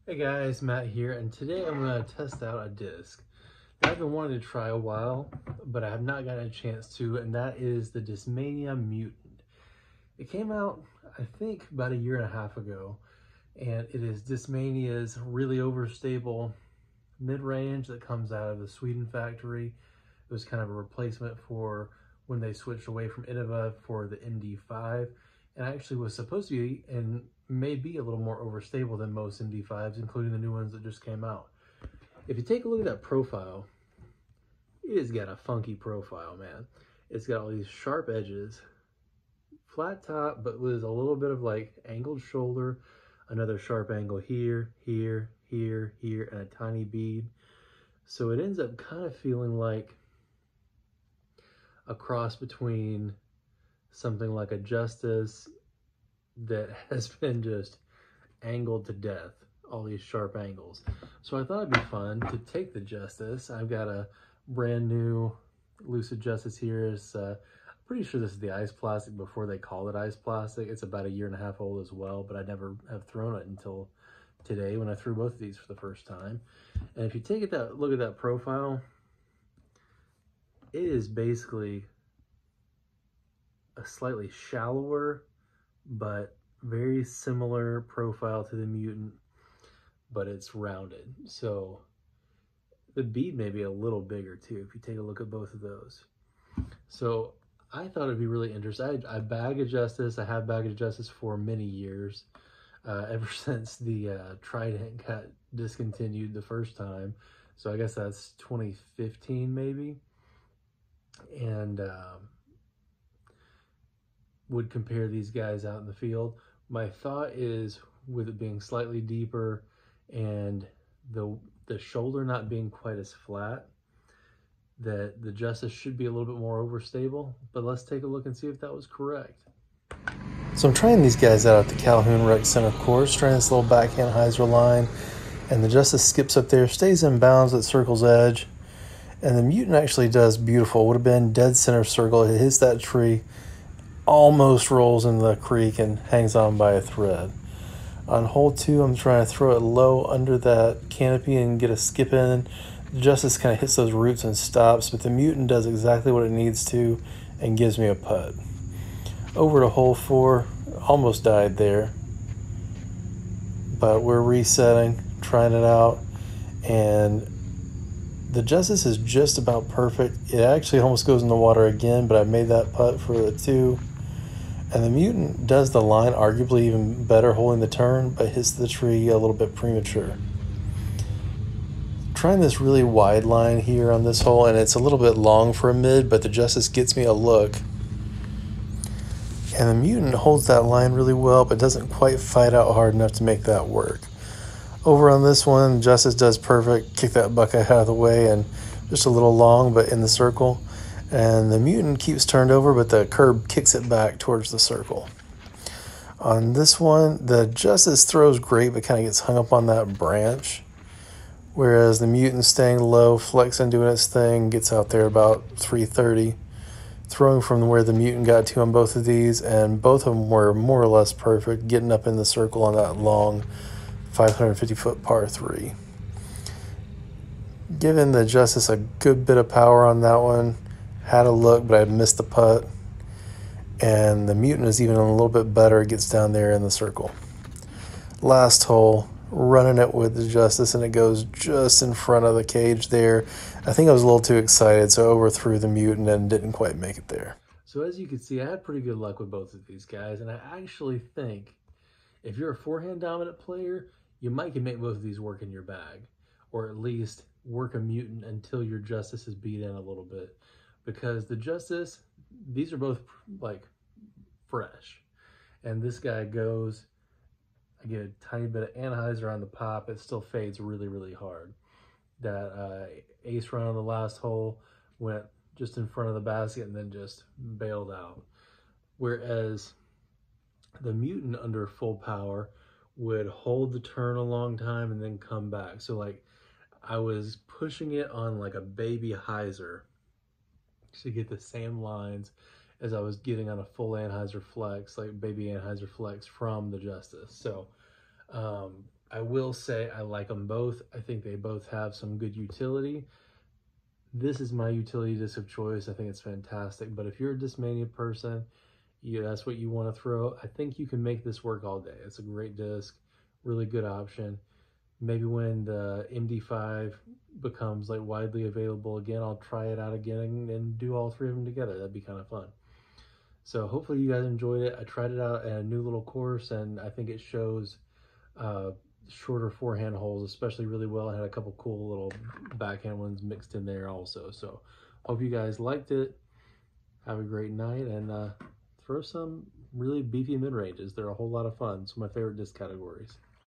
Hey guys, Matt here, and today I'm going to test out a disc that I've been wanting to try a while, but I have not gotten a chance to, and that is the Discmania Mutant. It came out, I think, about a year and a half ago, and it is Discmania's really overstable mid-range that comes out of the Sweden factory. It was kind of a replacement for when they switched away from Innova for the MD5, and actually was supposed to be and may be a little more overstable than most MD5s, including the new ones that just came out. If you take a look at that profile, it has got a funky profile, man. It's got all these sharp edges, flat top, but with a little bit of like angled shoulder, another sharp angle here, here, here, here, and a tiny bead. So it ends up kind of feeling like a cross between something like a Justice that has been just angled to death, all these sharp angles. So I thought it'd be fun to take the Justice. I've got a brand new Lucid Justice here. It's pretty sure this is the ice plastic before they called it ice plastic. It's about a year and a half old as well, but I never have thrown it until today when I threw both of these for the first time. And if you take that look at that profile, it is basically a slightly shallower but very similar profile to the Mutant, but it's rounded. So the bead may be a little bigger too if you take a look at both of those. So I thought it'd be really interesting. I bag a Justice. I have bagged a Justice for many years, ever since the Trident got discontinued the first time. So I guess that's 2015 maybe. And would compare these guys out in the field. My thought is, with it being slightly deeper and the shoulder not being quite as flat, that the Justice should be a little bit more overstable, but let's take a look and see if that was correct. So I'm trying these guys out at the Calhoun Rec Center course, trying this little backhand hyzer line, and the Justice skips up there, stays in bounds at circle's edge, and the Mutant actually does beautiful. Would have been dead center circle. It hits that tree, almost rolls into the creek and hangs on by a thread. On hole 2, I'm trying to throw it low under that canopy and get a skip in. The Justice kind of hits those roots and stops, but the Mutant does exactly what it needs to and gives me a putt. Over to hole 4, almost died there, but we're resetting, trying it out, and the Justice is just about perfect. It actually almost goes in the water again, but I made that putt for the 2. And the Mutant does the line arguably even better holding the turn, but hits the tree a little bit premature. Trying this really wide line here on this hole, and it's a little bit long for a mid, but the Justice gets me a look. And the Mutant holds that line really well, but doesn't quite fight out hard enough to make that work. Over on this one, Justice does perfect, kick that bucket out of the way, and just a little long, but in the circle. And the Mutant keeps turned over, but the curb kicks it back towards the circle. On this one, the Justice throws great, but kind of gets hung up on that branch, whereas the Mutant staying low, flexing, doing its thing, gets out there about 330. Throwing from where the Mutant got to on both of these, and both of them were more or less perfect, getting up in the circle on that long 550-foot par 3. Giving the Justice a good bit of power on that one. Had a look, but I missed the putt. And the Mutant is even a little bit better. It gets down there in the circle. Last hole, running it with the Justice, and it goes just in front of the cage there. I think I was a little too excited, so I overthrew the Mutant and didn't quite make it there. So as you can see, I had pretty good luck with both of these guys, and I actually think if you're a forehand dominant player, you might can make both of these work in your bag, or at least work a Mutant until your Justice is beat in a little bit. Because the Justice, these are both like fresh. And this guy goes, I get a tiny bit of anhyzer on the pop, it still fades really, really hard. That ace run on the last hole went just in front of the basket and then just bailed out. Whereas the Mutant under full power would hold the turn a long time and then come back. So like I was pushing it on like a baby hyzer to get the same lines as I was getting on a full anhyzer flex, like baby anhyzer flex from the Justice. So I will say I like them both. I think they both have some good utility. This is my utility disc of choice. I think it's fantastic. But if you're a Discmania person, that's what you want to throw, I think you can make this work all day. It's a great disc, really good option. Maybe when the MD5 becomes like widely available again, I'll try it out again and do all three of them together. That'd be kind of fun. So hopefully you guys enjoyed it. I tried it out at a new little course, and I think it shows shorter forehand holes especially really well. I had a couple cool little backhand ones mixed in there also. So hope you guys liked it. Have a great night, and throw some really beefy mid-ranges. They're a whole lot of fun. It's my favorite disc categories.